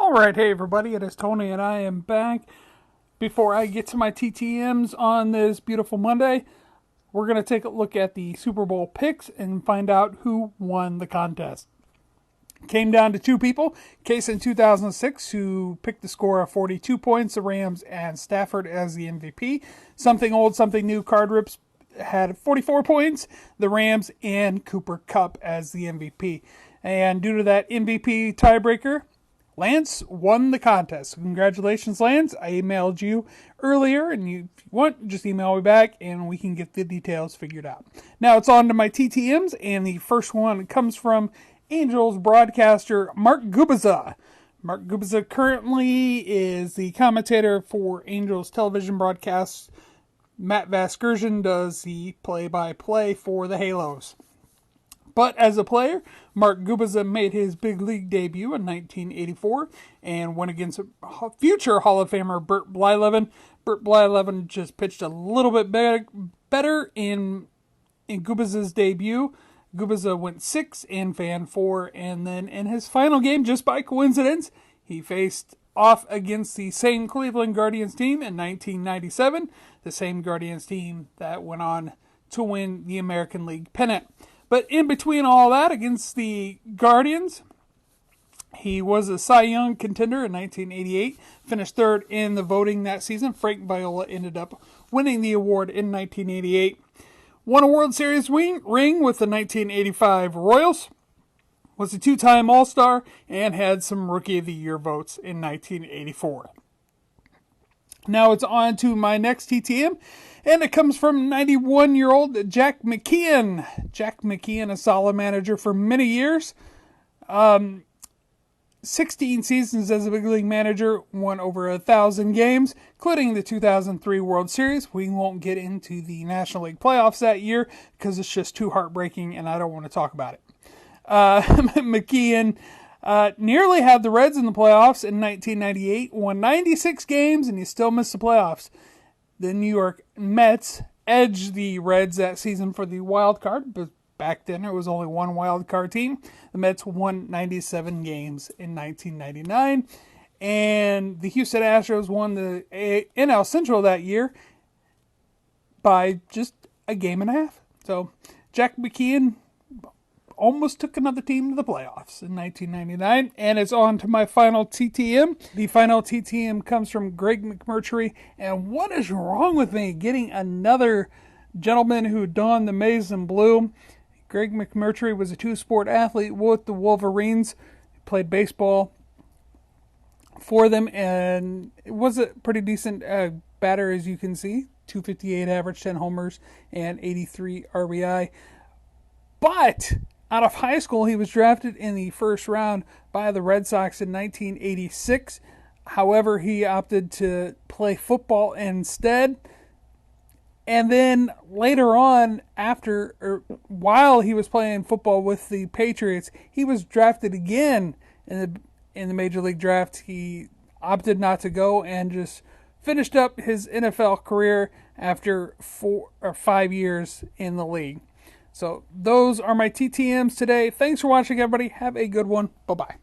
Alright, hey everybody, it is Tony and I am back. Before I get to my TTMs on this beautiful Monday, we're going to take a look at the Super Bowl picks and find out who won the contest. Came down to two people, Case in 2006, who picked the score of 42 points, the Rams and Stafford as the MVP. Something old, something new, Card Rips had 44 points, the Rams and Cooper Kupp as the MVP. And due to that MVP tiebreaker, Lance won the contest. Congratulations, Lance. I emailed you earlier, and if you want, just email me back, and we can get the details figured out. Now it's on to my TTMs, and the first one comes from Angels broadcaster Mark Gubcza. Mark Gubcza currently is the commentator for Angels television broadcasts. Matt Vasgersian does the play-by-play for the Halos. But as a player, Mark Gubcza made his big league debut in 1984 and went against future Hall of Famer Bert Blyleven. Bert Blyleven just pitched a little bit better in Gubcza's debut. Gubcza went 6 and fan 4, and then in his final game, just by coincidence, he faced off against the same Cleveland Guardians team in 1997, the same Guardians team that went on to win the American League pennant. But in between all that, against the Guardians, he was a Cy Young contender in 1988, finished third in the voting that season. Frank Viola ended up winning the award in 1988. Won a World Series ring with the 1985 Royals, was a two-time All-Star, and had some Rookie of the Year votes in 1984. Now it's on to my next TTM, and it comes from 91-year-old Jack McKeon. Jack McKeon, a solid manager for many years. 16 seasons as a big league manager, won over 1,000 games, including the 2003 World Series. We won't get into the National League playoffs that year because it's just too heartbreaking and I don't want to talk about it. McKeon nearly had the Reds in the playoffs in 1998, won 96 games, and he still missed the playoffs. The New York Mets edged the Reds that season for the wild card, but back then there was only one wild card team. The Mets won 97 games in 1999, and the Houston Astros won the NL Central that year by just a game and a half. So Jack McKeon almost took another team to the playoffs in 1999. And it's on to my final TTM. The final TTM comes from Greg McMurtry. And what is wrong with me getting another gentleman who donned the maize and blue? Greg McMurtry was a two-sport athlete with the Wolverines. He played baseball for them and was a pretty decent batter, as you can see. 258 average, 10 homers, and 83 RBI. But out of high school, he was drafted in the first round by the Red Sox in 1986. However, he opted to play football instead. And then later on, while he was playing football with the Patriots, he was drafted again in the Major League Draft. He opted not to go and just finished up his NFL career after 4 or 5 years in the league. So those are my TTMs today. Thanks for watching, everybody. Have a good one. Bye-bye.